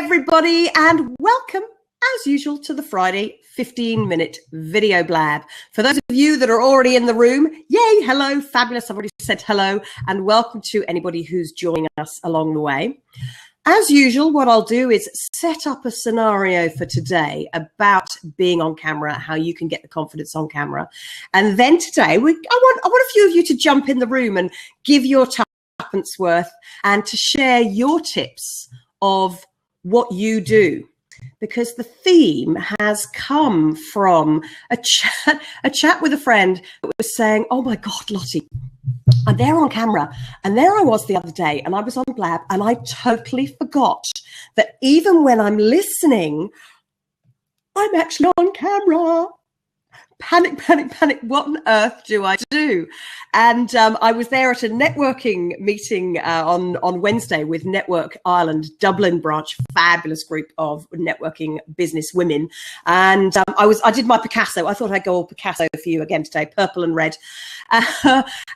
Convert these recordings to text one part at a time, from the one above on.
everybody, and welcome, as usual, to the Friday 15-minute video blab. For those of you that are already in the room, yay, hello, fabulous. I've already said hello, and welcome to anybody who's joining us along the way. As usual, what I'll do is set up a scenario for today about being on camera, how you can get the confidence on camera. And then today, I want a few of you to jump in the room and give your tuppence worth and to share your tips of what you do, because the theme has come from a chat with a friend that was saying, oh my God, Lottie, I'm there on camera, and there I was the other day, and I was on Blab, and I totally forgot that even when I'm listening, I'm actually on camera. Panic, panic, panic. What on earth do I do? And I was there at a networking meeting on Wednesday with Network Ireland, Dublin branch, fabulous group of networking business women. And I did my Picasso. I thought I'd go all Picasso for you again today, purple and red.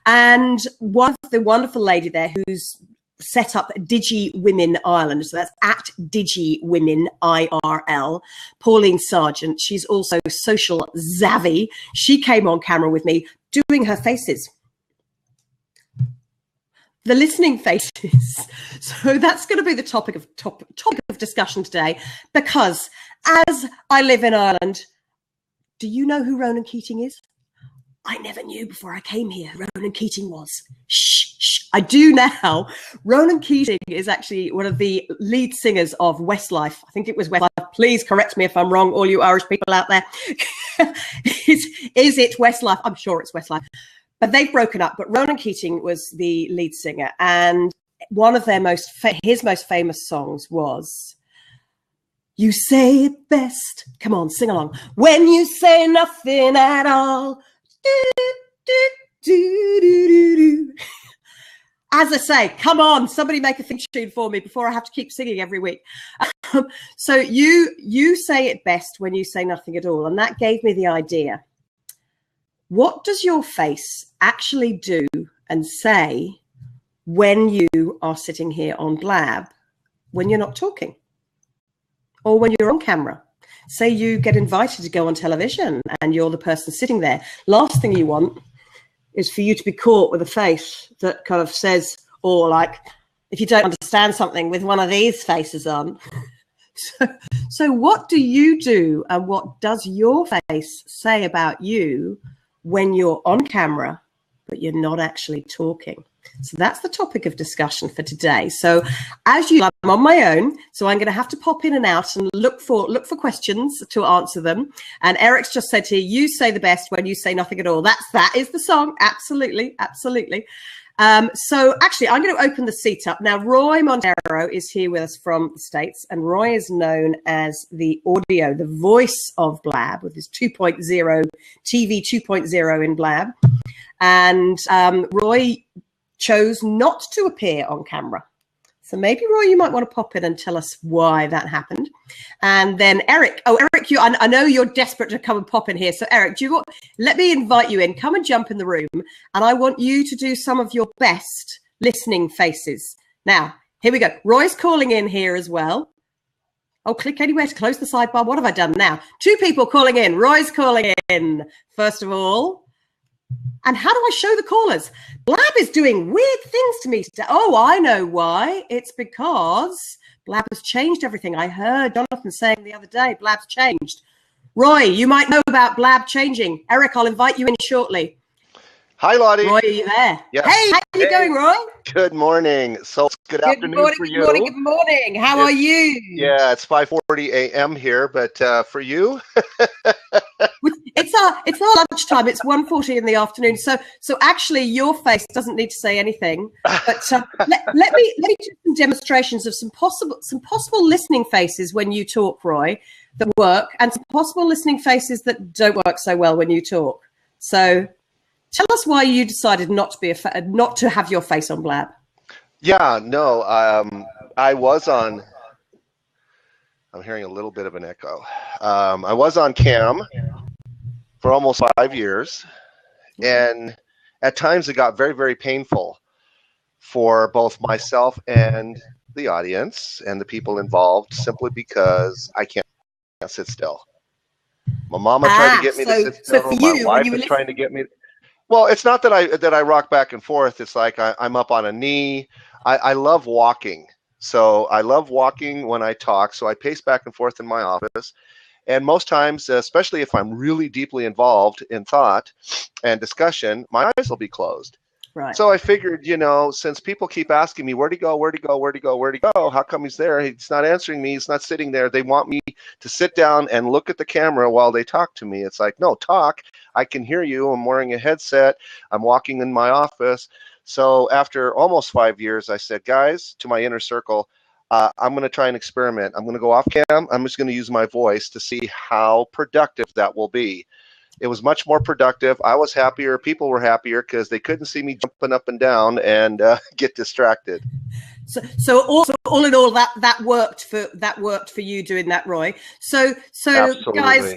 And the wonderful lady there who's set up Digi Women Ireland. So that's at Digi Women IRL. Pauline Sargent. She's also social savvy. She came on camera with me doing her faces. The listening faces. So that's going to be the topic of discussion today, because as I live in Ireland, do you know who Ronan Keating is? I never knew before I came here Ronan Keating was. Shh, shh. I do now. Ronan Keating is actually one of the lead singers of WESTLIFE. I think it was WESTLIFE. Please correct me if I'm wrong, all you Irish people out there. Is it WESTLIFE? I'm sure it's WESTLIFE. But they've broken up. But Ronan Keating was the lead singer. And one of their his most famous songs was, "You Say It Best." Come on, sing along. "When you say nothing at all. As I say, come on, somebody make a theme tune for me before I have to keep singing every week. So you say it best when you say nothing at all. And that gave me the idea. What does your face actually do and say when you are sitting here on Blab, when you're not talking, or when you're on camera? Say you get invited to go on television and you're the person sitting there. Last thing you want is for you to be caught with a face that kind of says, or like, if you don't understand something, with one of these faces on. So what do you do, and what does your face say about you when you're on camera, but you're not actually talking? So that's the topic of discussion for today. So as I'm on my own, so I'm going to have to pop in and out and look for questions to answer them. And Eric's just said here, you say the best when you say nothing at all. That is the song. Absolutely, absolutely. So actually, I'm going to open the seat up. Now, Roy Montero is here with us from the States, and Roy is known as the voice of Blab, with his 2.0, TV 2.0 in Blab. And Roy chose not to appear on camera. So maybe, Roy, you might want to pop in and tell us why that happened. And then Eric, I know you're desperate to come and pop in here. So Eric, let me invite you in, come and jump in the room. And I want you to do some of your best listening faces. Now, here we go. Roy's calling in here as well. Oh, click anywhere to close the sidebar. What have I done now? 2 people calling in. Roy's calling in, first of all. And how do I show the callers? Blab is doing weird things to me today. Oh, I know why. It's because Blab has changed everything. I heard Jonathan saying the other day, Blab's changed. Roy, you might know about Blab changing. Eric, I'll invite you in shortly. Hi, Lottie. Roy, are you there? Yes. Hey, how are you going, Roy? Good morning. So good afternoon for you. Good morning. How are you? Yeah, it's 5:40 a.m. here, but for you? It's our lunchtime. It's 1:40 in the afternoon. So actually, your face doesn't need to say anything. But let me do some demonstrations of some possible listening faces when you talk, Roy, that work, and some possible listening faces that don't work so well when you talk. So tell us why you decided not to have your face on Blab. Yeah, no, I was on. I'm hearing a little bit of an echo. I was on cam for almost 5 years, and at times it got very, very painful for both myself and the audience and the people involved simply because I can't sit still. My mama tried to get me to sit still. So for My you, wife is trying to get me. Well, it's not that I rock back and forth. It's like I'm up on a knee. I love walking. So I love walking when I talk. So I pace back and forth in my office. And most times, especially if I'm really deeply involved in thought and discussion, my eyes will be closed. Right. So I figured, you know, since people keep asking me, where'd he go, where'd he go, where'd he go, where'd he go? How come he's there? He's not answering me. He's not sitting there. They want me to sit down and look at the camera while they talk to me. It's like, no, talk. I can hear you. I'm wearing a headset. I'm walking in my office. So after almost 5 years, I said, guys, to my inner circle, I'm going to try and experiment. I'm going to go off cam. I'm just going to use my voice to see how productive that will be. It was much more productive. I was happier. People were happier because they couldn't see me jumping up and down and get distracted. So all in all, that worked for you doing that, Roy. So Absolutely. Guys,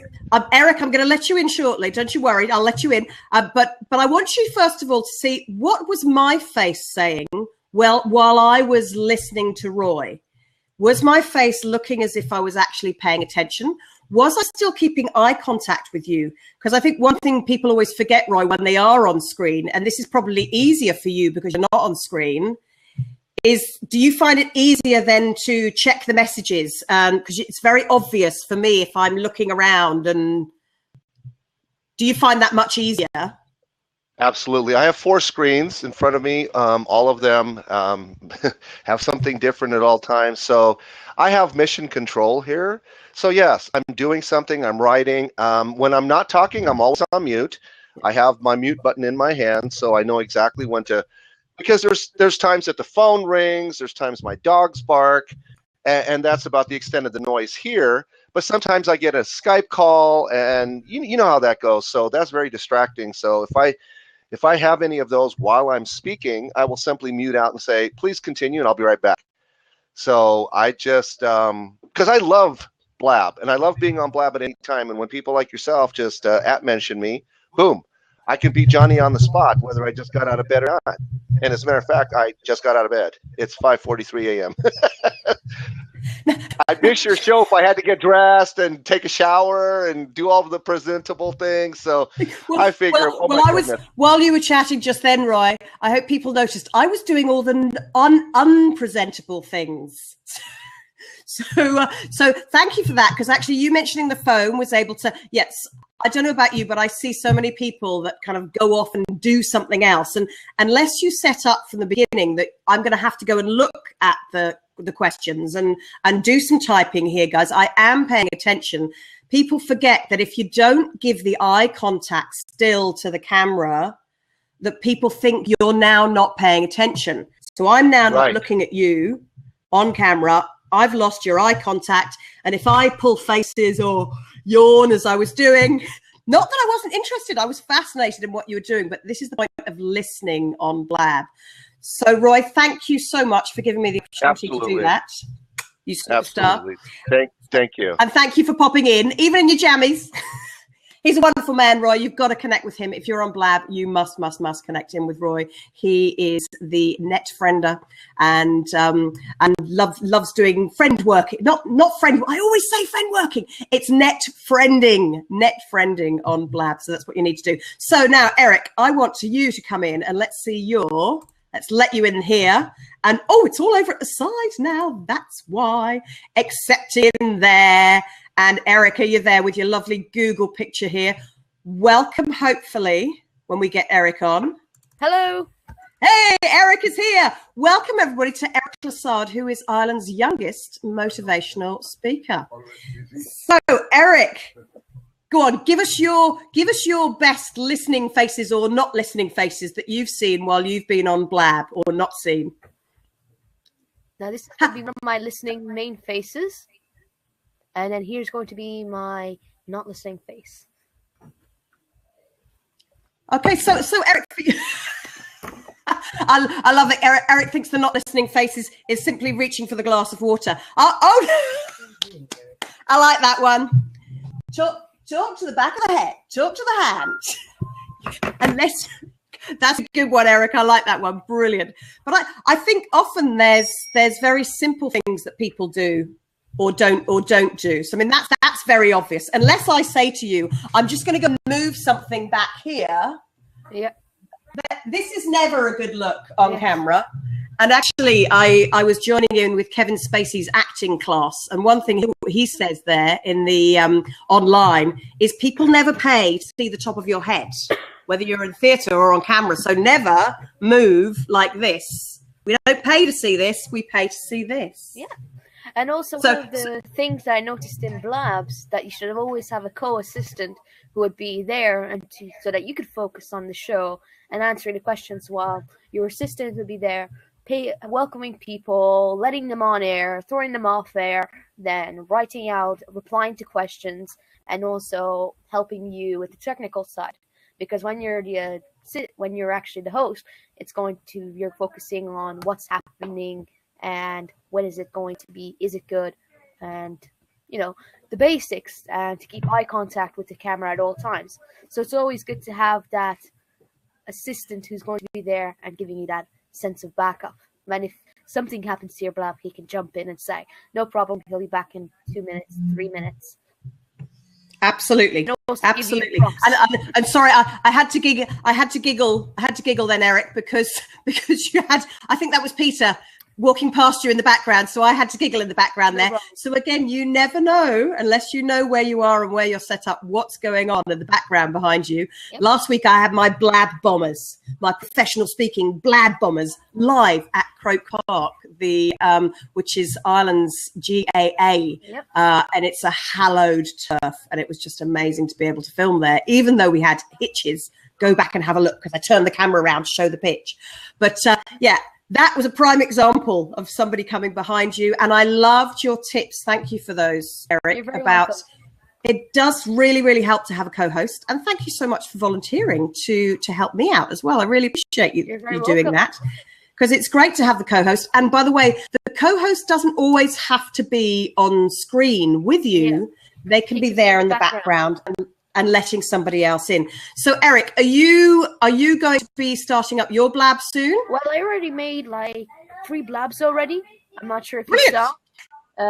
Eric, I'm going to let you in shortly. Don't you worry, I'll let you in. But I want you first of all to see what was my face saying. Well, while I was listening to Roy, was my face looking as if I was actually paying attention? Was I still keeping eye contact with you? Because I think one thing people always forget, Roy, when they are on screen, and this is probably easier for you because you're not on screen, is do you find it easier then to check the messages? Because it's very obvious for me if I'm looking around. And do you find that much easier? Absolutely. I have 4 screens in front of me. All of them have something different at all times. So I have mission control here. So yes, I'm doing something, I'm writing. When I'm not talking, I'm always on mute. I have my mute button in my hand, so I know exactly when to, because there's times that the phone rings, there's times my dogs bark, and that's about the extent of the noise here. But sometimes I get a Skype call, and you know how that goes. So that's very distracting. So if I have any of those while I'm speaking, I will simply mute out and say, please continue, and I'll be right back. So I just, because I love Blab, and I love being on Blab at any time. And when people like yourself just mention me, boom, I can beat Johnny on the spot, whether I just got out of bed or not. And as a matter of fact, I just got out of bed. It's 5:43 a.m. I'd miss your show if I had to get dressed and take a shower and do all of the presentable things. So I figure, while you were chatting just then, Roy, I hope people noticed I was doing all the unpresentable things. So thank you for that, because actually you mentioning the phone was able to, yes, I don't know about you, but I see so many people that kind of go off and do something else. And unless you set up from the beginning that I'm going to have to go and look at the questions and do some typing here, guys, I am paying attention. People forget that if you don't give the eye contact still to the camera, that people think you're now not paying attention. So I'm now not looking at you on camera. I've lost your eye contact. And if I pull faces or yawn as I was doing, not that I wasn't interested, I was fascinated in what you were doing, but this is the point of listening on Blab. So Roy, thank you so much for giving me the opportunity to do that. You superstar. Thank you. And thank you for popping in, even in your jammies. He's a wonderful man, Roy. You've got to connect with him. If you're on Blab, you must connect in with Roy. He is the net friender and loves doing friend working. Not friend. I always say friend working. It's net friending on Blab. So that's what you need to do. So now, Eric, I want you to come in and let's let you in here. And oh, it's all over at the side now. That's why. Accept in there. And Eric, are you there with your lovely Google picture here? Welcome, hopefully, when we get Eric on. Hello. Hey, Eric is here. Welcome, everybody, to Eric Lassard, who is Ireland's youngest motivational speaker. So, Eric, go on, give us your best listening faces or not listening faces that you've seen while you've been on Blab or not seen. Now, this is going to be one of my listening main faces. And then here's going to be my not listening face. Okay, so Eric, I love it. Eric thinks the not listening face is simply reaching for the glass of water. Oh, I like that one. Talk to the back of the head. Talk to the hand. That's a good one, Eric. I like that one. Brilliant. But I think often there's very simple things that people do or don't do. So I mean that's very obvious. Unless I say to you, I'm just going to go move something back here. Yeah. This is never a good look on camera. And actually, I was joining in with Kevin Spacey's acting class, and one thing he says there in the online is people never pay to see the top of your head, whether you're in theatre or on camera. So never move like this. We don't pay to see this; we pay to see this. Yeah. And also one of the things that I noticed in Blabs that you should always have a co-assistant who would be there and so that you could focus on the show and answering the questions while your assistant would be there, welcoming people, letting them on air, throwing them off air, then writing out, replying to questions, and also helping you with the technical side. Because when you're actually the host, you're focusing on what's happening and what is it going to be, is it good, and the basics, and to keep eye contact with the camera at all times. So it's always good to have that assistant who's going to be there and giving you that sense of backup. And if something happens to your Blab, he can jump in and say, no problem, he'll be back in 2 minutes, 3 minutes. Absolutely. Absolutely. And sorry, I had to giggle then, Eric, because you had, I think that was Peter walking past you in the background, so I had to giggle in the background there. So again, you never know, unless you know where you are and where you're set up, what's going on in the background behind you. Yep. Last week I had my Blab bombers, my professional speaking Blab bombers, live at Croke Park, which is Ireland's GAA. Yep. And it's a hallowed turf, and it was just amazing to be able to film there, even though we had hitches. Go back and have a look, because I turned the camera around to show the pitch. But yeah, that was a prime example of somebody coming behind you. And I loved your tips. Thank you for those, Eric, about welcome. It does really, really help to have a co-host. And thank you so much for volunteering to help me out as well. I really appreciate you doing that, because it's great to have the co-host. And by the way, the co-host doesn't always have to be on screen with you. Yeah. They can be there in the background and letting somebody else in. So Eric, are you going to be starting up your Blab soon? Well, I already made like 3 Blabs already. I'm not sure if you saw.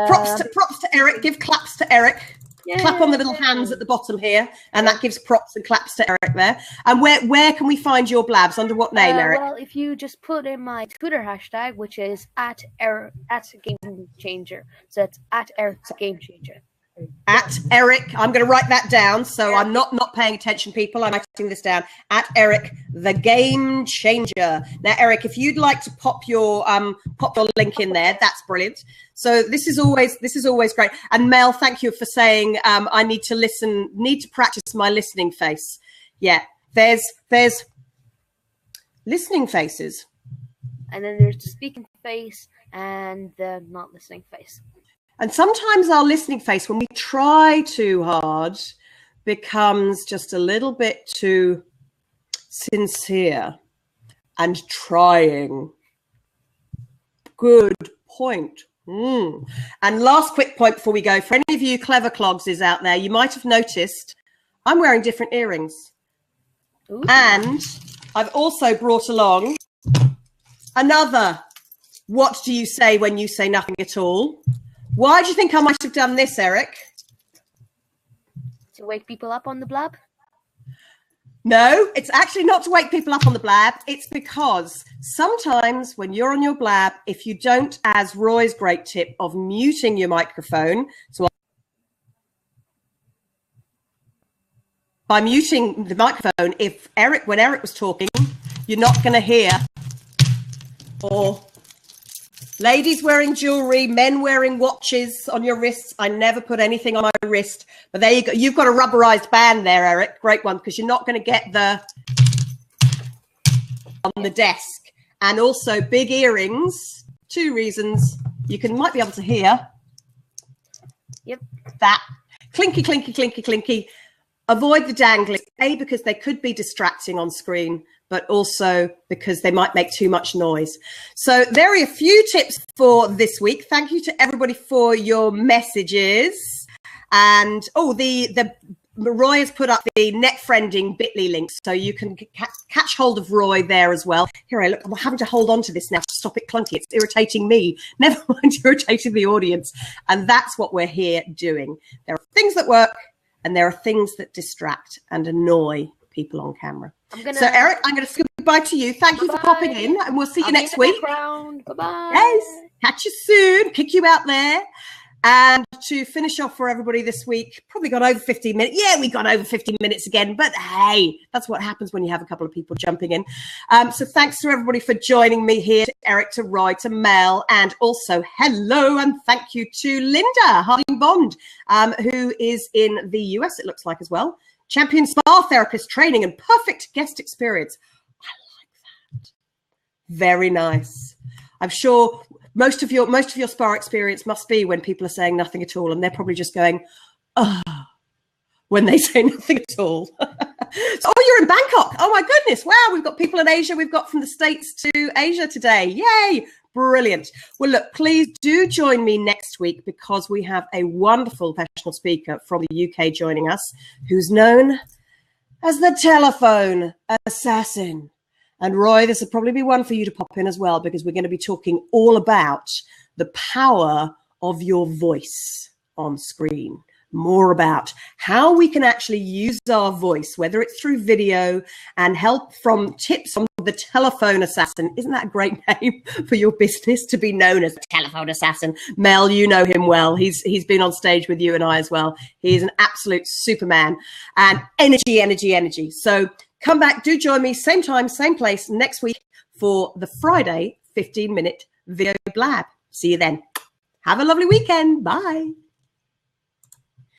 Props to Eric. Give claps to Eric. Yeah. Clap on the little hands at the bottom here, and that gives props and claps to Eric there. And where can we find your Blabs? Under what name, Eric? Well, if you just put in my Twitter hashtag, which is at Game Changer. So it's at Eric's Game Changer. At Eric, I'm going to write that down, so I'm not paying attention, people. I'm writing this down. At Eric, the Game Changer. Now, Eric, if you'd like to pop your link in there, that's brilliant. So this is always great. And Mel, thank you for saying I need to practice my listening face. Yeah, there's listening faces, and then there's the speaking face and the not listening face. And sometimes our listening face, when we try too hard, becomes just a little bit too sincere and trying. Good point. And last quick point before we go, for any of you clever clogses out there, you might have noticed I'm wearing different earrings. Ooh. And I've also brought along another what do you say when you say nothing at all? Why do you think I might have done this, Eric? To wake people up on the Blab? No, it's actually not to wake people up on the Blab. It's because sometimes when you're on your Blab, if you don't, as Roy's great tip of muting your microphone, so by muting the microphone, when Eric was talking, you're not going to hear, or ladies wearing jewelry, men wearing watches on your wrists. I never put anything on my wrist, but there you go. You've got a rubberized band there, Eric. Great one, because you're not going to get the on the desk. And also big earrings. 2 reasons. You might be able to hear. Yep. That clinky, clinky, clinky, clinky. Avoid the dangling. A, because they could be distracting on screen, but also because they might make too much noise. So there are a few tips for this week. Thank you to everybody for your messages. And the Roy has put up the net friending bit.ly link, so you can catch hold of Roy there as well. Here, look, I'm having to hold on to this now to stop it clunky. It's irritating me. Never mind irritating the audience. And that's what we're here doing. There are things that work, and there are things that distract and annoy people on camera. So, Eric, I'm going to say goodbye to you. Thank you for popping in, and we'll see you next week. Bye-bye. Yes, catch you soon. Kick you out there. And to finish off for everybody this week, probably got over 15 minutes. Yeah, we got over 15 minutes again. But hey, that's what happens when you have a couple of people jumping in. So thanks to everybody for joining me here, to Eric, to Roy, to Mel, and also hello and thank you to Linda Harding-Bond, who is in the US, it looks like, as well. Champion spa therapist training and perfect guest experience. I like that. Very nice. I'm sure most of your spa experience must be when people are saying nothing at all, and they're probably just going, oh, when they say nothing at all. Oh, you're in Bangkok. Oh my goodness. Wow. We've got people in Asia. We've got from the States to Asia today. Yay. Brilliant. Well, look, please do join me next week because we have a wonderful professional speaker from the UK joining us who's known as the telephone assassin. And Roy, this will probably be one for you to pop in as well, because we're going to be talking all about the power of your voice on screen. More about how we can actually use our voice, whether it's through video, and help from tips from the telephone assassin. Isn't that a great name for your business, to be known as the telephone assassin? Mel, you know him well. He's been on stage with you and I as well. He's an absolute superman, and energy. So come back, do join me, same time, same place next week for the Friday 15-minute video blab. See you then. Have a lovely weekend. Bye.